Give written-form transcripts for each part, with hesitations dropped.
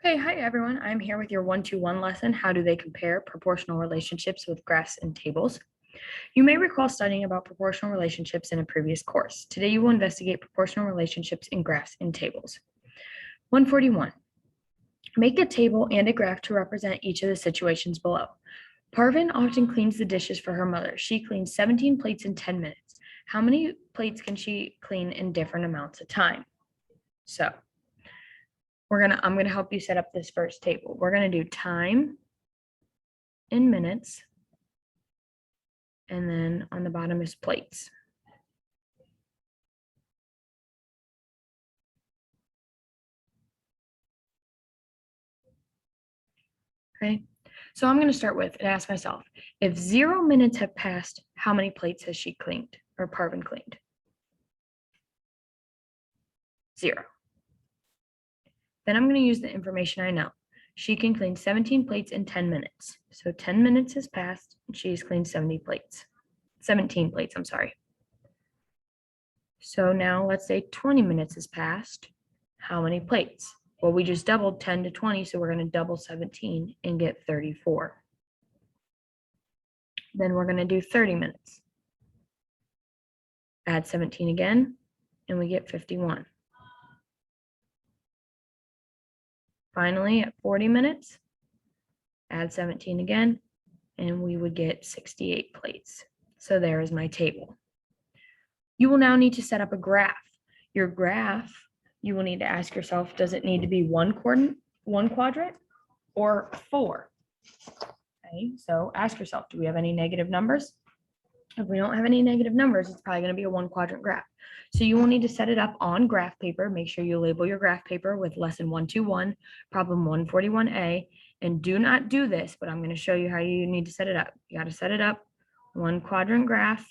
Okay, hi everyone. I'm here with your 1-2-1 lesson. How do they compare proportional relationships with graphs and tables? You may recall studying about proportional relationships in a previous course. Today you will investigate proportional relationships in graphs and tables. 141. Make a table and a graph to represent each of the situations below. Parvin often cleans the dishes for her mother. She cleans 17 plates in 10 minutes. How many plates can she clean in different amounts of time? So I'm gonna help you set up this first table. We're gonna do time in minutes, and then on the bottom is plates. Okay, so I'm gonna start with and ask myself, if 0 minutes have passed, how many plates has she cleaned or Parvin cleaned? 0. Then I'm gonna use the information I know. She can clean 17 plates in 10 minutes. So 10 minutes has passed and she's cleaned 17 plates, I'm sorry. So now let's say 20 minutes has passed. How many plates? Well, we just doubled 10 to 20, so we're going to double 17 and get 34. Then we're going to do 30 minutes. Add 17 again, and we get 51. Finally, at 40 minutes, add 17 again, and we would get 68 plates. So there is my table. You will now need to set up a graph. Your graph, you will need to ask yourself, does it need to be one quadrant, or 4? Okay, so ask yourself, do we have any negative numbers? If we don't have any negative numbers, it's probably going to be a 1-quadrant graph. So you will need to set it up on graph paper. Make sure you label your graph paper with lesson 121, problem 141A, and do not do this, but I'm going to show you how you need to set it up. You got to set it up 1-quadrant graph.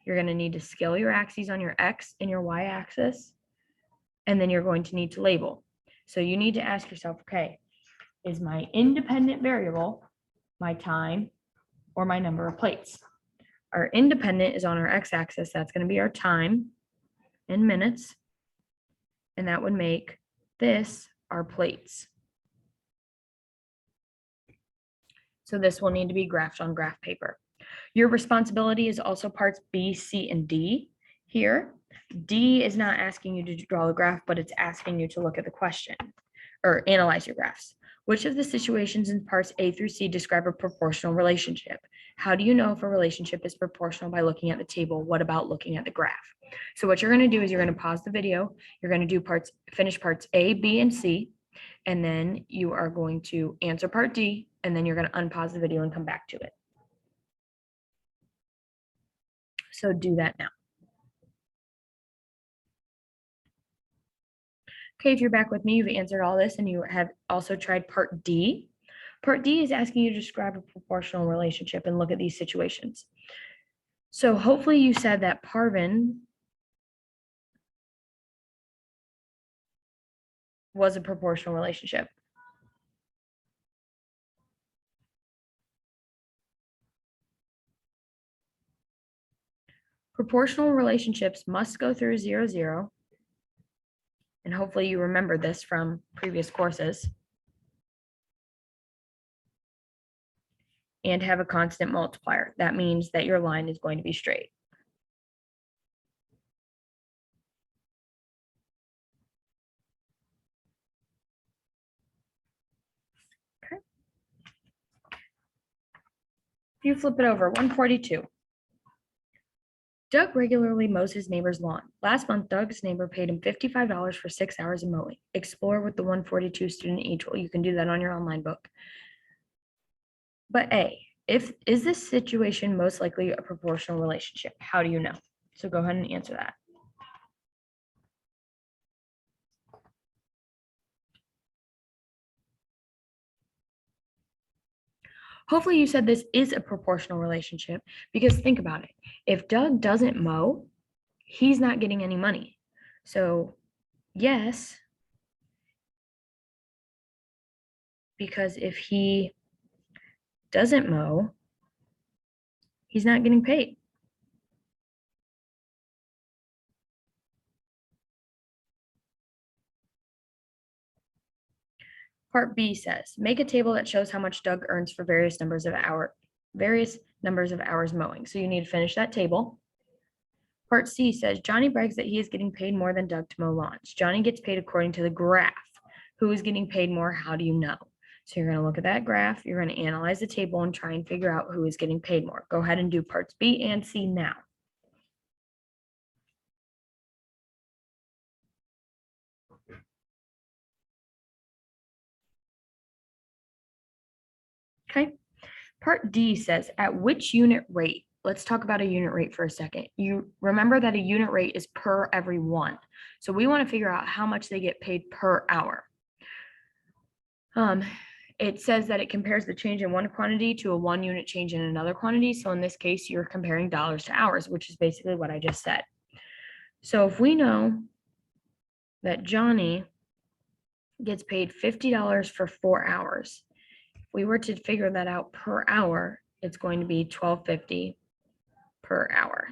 You're going to need to scale your axes on your X and your Y axis, and then you're going to need to label. So you need to ask yourself, okay, is my independent variable my time or my number of plates? Our independent is on our x-axis. That's going to be our time in minutes. And that would make this our plates. So this will need to be graphed on graph paper. Your responsibility is also parts B, C, and D here. D is not asking you to draw the graph, but it's asking you to look at the question or analyze your graphs. Which of the situations in parts A through C describe a proportional relationship? How do you know if a relationship is proportional? By looking at the table. What about looking at the graph? So what you're going to do is you're going to pause the video. You're going to do finish parts A, B, and C, and then you are going to answer part D, and then you're going to unpause the video and come back to it. So do that now. Okay, if you're back with me, you've answered all this and you have also tried part D. Part D is asking you to describe a proportional relationship and look at these situations. So hopefully you said that Parvin was a proportional relationship. Proportional relationships must go through 0, 0. And hopefully you remember this from previous courses. And have a constant multiplier. That means that your line is going to be straight. Okay. If you flip it over, 142. Doug regularly mows his neighbor's lawn. Last month, Doug's neighbor paid him $55 for 6 hours of mowing. Explore with the 142 student e-tool. You can do that on your online book. But A, is this situation most likely a proportional relationship? How do you know? So go ahead and answer that. Hopefully you said this is a proportional relationship, because think about it. If Doug doesn't mow, he's not getting any money. So yes, because if he doesn't mow, he's not getting paid. Part B says, make a table that shows how much Doug earns for various numbers of hours mowing. So you need to finish that table. Part C says, Johnny brags that he is getting paid more than Doug to mow lawns. Johnny gets paid according to the graph. Who is getting paid more? How do you know? So you're going to look at that graph. You're going to analyze the table and try and figure out who is getting paid more. Go ahead and do parts B and C now. Okay. Part D says, at which unit rate? Let's talk about a unit rate for a second. You remember that a unit rate is per every one. So we want to figure out how much they get paid per hour. It says that it compares the change in one quantity to a 1 unit change in another quantity. So in this case, you're comparing dollars to hours, which is basically what I just said. So if we know that Johnny gets paid $50 for 4 hours, if we were to figure that out per hour, it's going to be $12.50 per hour.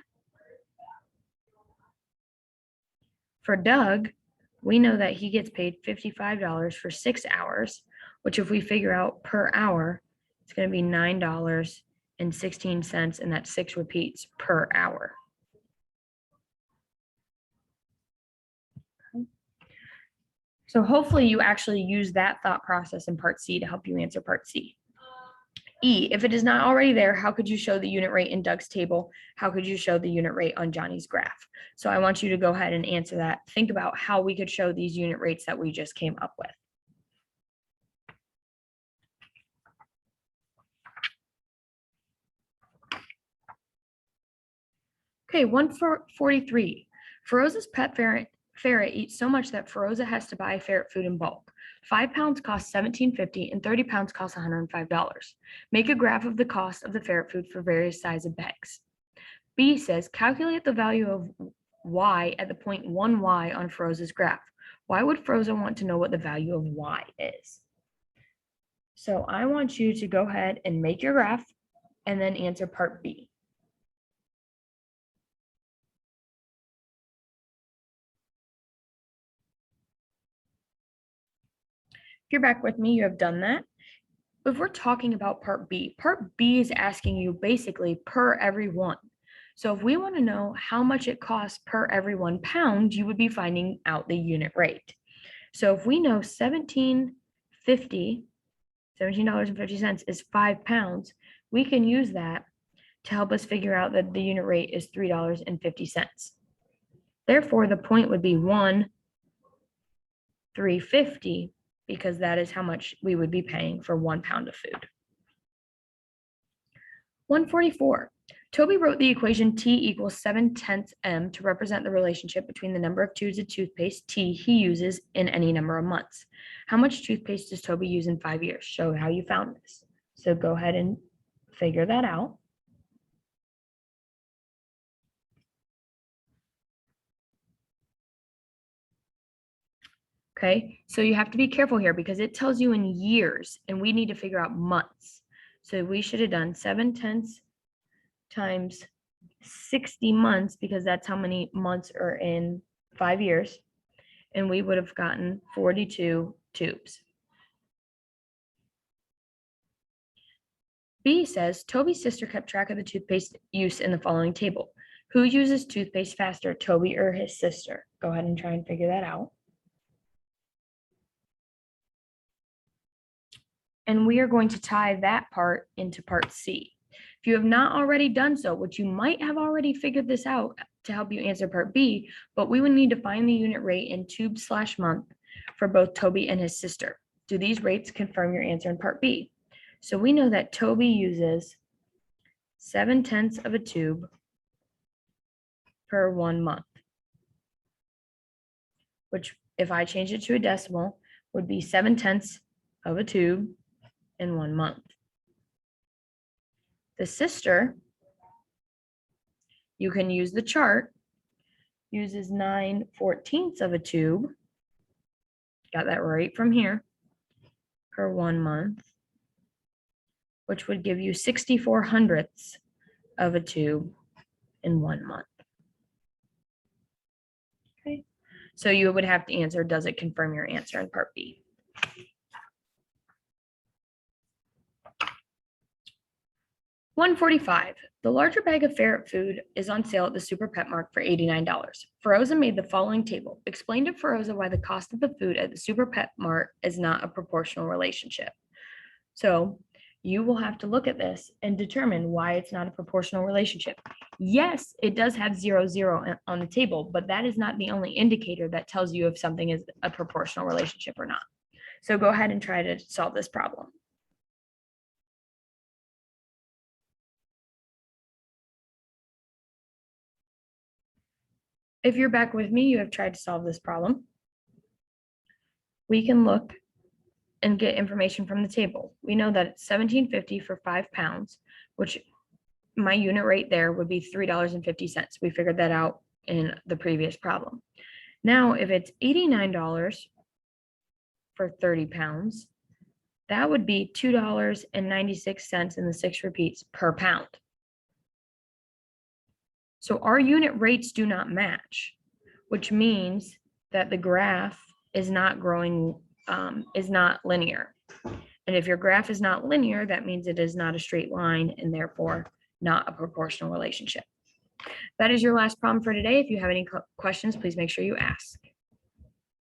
For Doug, we know that he gets paid $55 for 6 hours, which if we figure out per hour, it's going to be $9.16, and that's 6 repeats per hour. So hopefully you actually use that thought process in part C to help you answer part C. E, if it is not already there, how could you show the unit rate in Doug's table? How could you show the unit rate on Johnny's graph? So I want you to go ahead and answer that. Think about how we could show these unit rates that we just came up with. Okay, 143. Feroza's pet ferret eats so much that Feroza has to buy ferret food in bulk. 5 pounds costs $17.50 and 30 pounds costs $105. Make a graph of the cost of the ferret food for various sizes of bags. B says, calculate the value of y at the point 1y on Feroza's graph. Why would Feroza want to know what the value of y is? So I want you to go ahead and make your graph and then answer part B. If you're back with me, you have done that. If we're talking about part B is asking you basically per every one. So if we want to know how much it costs per every 1 pound, you would be finding out the unit rate. So if we know $17.50 is 5 pounds, we can use that to help us figure out that the unit rate is $3.50. Therefore, the point would be 1,350, because that is how much we would be paying for 1 pound of food. 144. Toby wrote the equation T equals 7/10 m to represent the relationship between the number of tubes of toothpaste T he uses in any number of months. How much toothpaste does Toby use in 5 years? Show how you found this. So go ahead and figure that out. Okay, so you have to be careful here because it tells you in years and we need to figure out months. So we should have done 7/10 times 60 months, because that's how many months are in 5 years. And we would have gotten 42 tubes. B says, Toby's sister kept track of the toothpaste use in the following table. Who uses toothpaste faster, Toby or his sister? Go ahead and try and figure that out. And we are going to tie that part into part C. If you have not already done so, which you might have already figured this out to help you answer part B, but we would need to find the unit rate in tube/month for both Toby and his sister. Do these rates confirm your answer in part B? So we know that Toby uses 7/10 of a tube per 1 month, which if I change it to a decimal would be 7/10 of a tube in 1 month. The sister, you can use the chart, uses 9/14 of a tube, got that right from here, per 1 month, which would give you 64 hundredths of a tube in 1 month. Okay, so you would have to answer, does it confirm your answer in part B? 145. The larger bag of ferret food is on sale at the Super Pet Mart for $89. Feroza made the following table. Explain to Feroza why the cost of the food at the Super Pet Mart is not a proportional relationship. So you will have to look at this and determine why it's not a proportional relationship. Yes, it does have 0, 0 on the table, but that is not the only indicator that tells you if something is a proportional relationship or not. So go ahead and try to solve this problem. If you're back with me, you have tried to solve this problem. We can look and get information from the table. We know that it's $17.50 for 5 pounds, which my unit rate there would be $3.50. We figured that out in the previous problem. Now, if it's $89 for 30 pounds, that would be $2.96 in the 6 repeats per pound. So our unit rates do not match, which means that the graph is not growing, is not linear. And if your graph is not linear, that means it is not a straight line and therefore not a proportional relationship. That is your last problem for today. If you have any questions, please make sure you ask.